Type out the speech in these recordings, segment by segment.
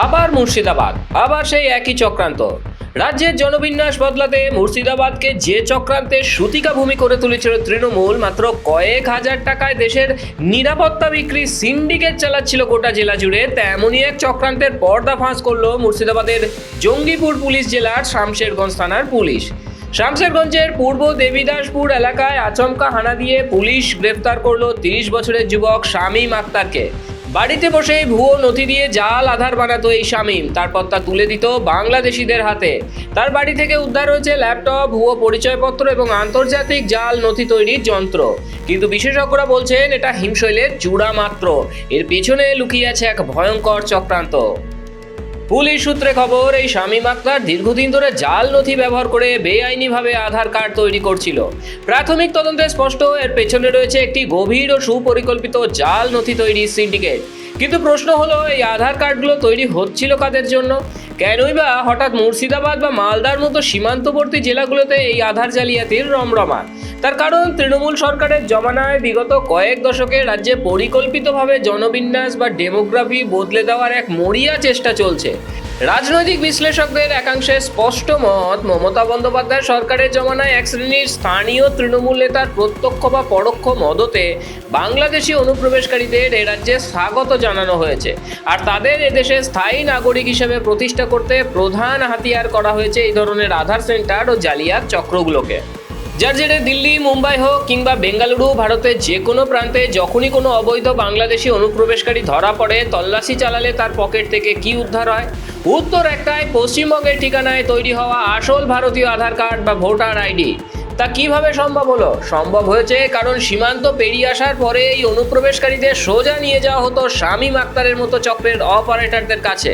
আবার মুর্শিদাবাদ, আবার সেই একই চক্রান্ত। রাজ্যের জনবিন্যাস বদলাতে মুর্শিদাবাদকে যে চক্রান্তের সূতিকা ভূমি করে তুলেছিল তৃণমূল, মাত্র কয়েক হাজার টাকায় দেশের নিরাপত্তা বিক্রি সিন্ডিকেট চালাচ্ছিল গোটা জেলা জুড়ে, তেমনই এক চক্রান্তের পর্দা ফাঁস করলো মুর্শিদাবাদের জঙ্গিপুর পুলিশ জেলার শামশেরগঞ্জ থানার পুলিশ। শামশেরগঞ্জের পূর্ব দেবীদাসপুর এলাকায় আচমকা হানা দিয়ে পুলিশ গ্রেফতার করলো 30 বছরের যুবক শামীম আক্তারকে। বাড়িতে বসেই ভুয়ো নথি দিয়ে জাল আধার বানাতো এই শামীম, তারপর তা তুলে দিত বাংলাদেশিদের হাতে। তার বাড়ি থেকে উদ্ধার হয়েছে ল্যাপটপ, ভুয়ো পরিচয়পত্র এবং আন্তর্জাতিক জাল নথি তৈরির যন্ত্র। কিন্তু বিশেষজ্ঞরা বলছেন এটা হিমশৈলের চূড়া মাত্র, এর পেছনে লুকিয়ে আছে এক ভয়ঙ্কর চক্রান্ত। পুলিশ সূত্রে খবর, এই শামীম আক্তার দীর্ঘদিন ধরে জাল নথি ব্যবহার করে বেআইনিভাবে আধার কার্ড তৈরি করছিল। প্রাথমিক তদন্তে স্পষ্ট, এর পেছনে রয়েছে একটি গভীর ও সুপরিকল্পিত জাল নথি তৈরির সিন্ডিকেট। কিন্তু প্রশ্ন হলো, এই আধার কার্ডগুলো তৈরি হচ্ছিল কাদের জন্য? কেনই বা হঠাৎ মুর্শিদাবাদ বা মালদার মতো সীমান্তবর্তী জেলাগুলোতে এই আধার জালিয়াতির রমরমা? তার কারণ, তৃণমূল সরকারের জমানায় বিগত কয়েক দশকে রাজ্যে পরিকল্পিতভাবে জনবিন্যাস বা ডেমোগ্রাফি বদলে দেওয়ার এক মরিয়া চেষ্টা চলছে। রাজনৈতিক বিশ্লেষকদের একাংশের স্পষ্ট মত, মমতা বন্দ্যোপাধ্যায় সরকারের জমানায় এক শ্রেণীর স্থানীয় তৃণমূল নেতার প্রত্যক্ষ বা পরোক্ষ মদতে বাংলাদেশি অনুপ্রবেশকারীদের এ রাজ্যে স্বাগত জানানো হয়েছে, আর তাদের এদেশে স্থায়ী নাগরিক হিসেবে প্রতিষ্ঠা করতে প্রধান হাতিয়ার করা হয়েছে এই ধরনের আধার সেন্টার ও জালিয়াত চক্রগুলোকে। যার জেরে দিল্লি, মুম্বাই হোক কিংবা বেঙ্গালুরু, ভারতের যে কোনো প্রান্তে যখনই কোনো অবৈধ বাংলাদেশি অনুপ্রবেশকারী ধরা পড়ে, তল্লাশি চালালে তার পকেট থেকে কি উদ্ধার হয়? উত্তর একটাই, পশ্চিমবঙ্গের ঠিকানায় তৈরি হওয়া আসল ভারতীয় আধার কার্ড বা ভোটার আইডি। তা কিভাবে সম্ভব হলো? সম্ভব হয়েছে কারণ সীমান্ত পেরিয়ে আসার পরে এই অনুপ্রবেশকারীদের সোজা নিয়ে যাওয়া হতো শামীম আক্তারের মতো চক্রের অপারেটরদের কাছে।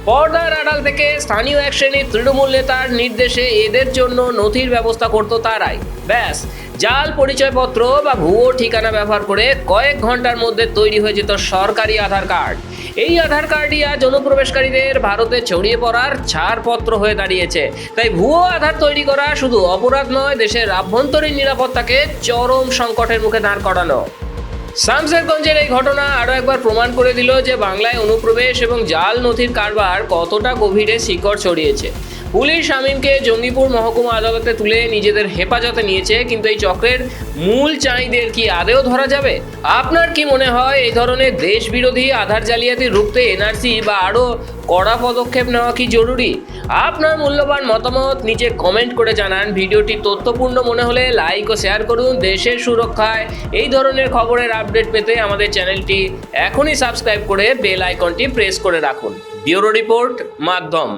পর্দার আড়াল থেকে স্থানীয় এক শ্রেণীর তৃণমূল নেতার নির্দেশে এদের জন্য নথির ব্যবস্থা করতো তারাই। ব্যাস, জাল পরিচয়পত্র বা ভুয়ো ঠিকানা ব্যবহার করে কয়েক ঘন্টার মধ্যে তৈরি হয়ে যেত সরকারি আধার কার্ড। এই আধার কার্ডই আজ অনুপ্রবেশকারীদের ভারতে ছড়িয়ে পড়ার ছাড়পত্র হয়ে দাঁড়িয়েছে। তাই ভুয়ো আধার তৈরি করা শুধু অপরাধ নয়, দেশের আভ্যন্তরীণ নিরাপত্তাকে চরম সংকটের মুখে দাঁড় করানো। শামশেরগঞ্জের এই ঘটনা আরও একবার প্রমাণ করে দিল যে বাংলায় অনুপ্রবেশ এবং জাল নথির কারবার কতটা গভীরে শিকড় ছড়িয়েছে। পুলিশ শামীমকে জঙ্গিপুর মহকুমা আদালতে তুলে নিজেদের হেফাজতে নিয়েছে, কিন্তু এই চক্রের মূল চাঁইদের কি আদেও ধরা যাবে? আপনার কি মনে হয় এই ধরনের দেশবিরোধী আধার জালিয়াতি রুখতে এনআরসি বা আরও কড়া পদক্ষেপ নেওয়া কি জরুরি? আপনার মূল্যবান মতামত নিচে কমেন্ট করে জানান। ভিডিওটি তথ্যপূর্ণ মনে হলে লাইক ও শেয়ার করুন। দেশের সুরক্ষায় এই ধরনের খবরের আপডেট পেতে আমাদের চ্যানেলটি এখনই সাবস্ক্রাইব করে বেল আইকনটি প্রেস করে রাখুন। ব্যুরো রিপোর্ট, মাধ্যম।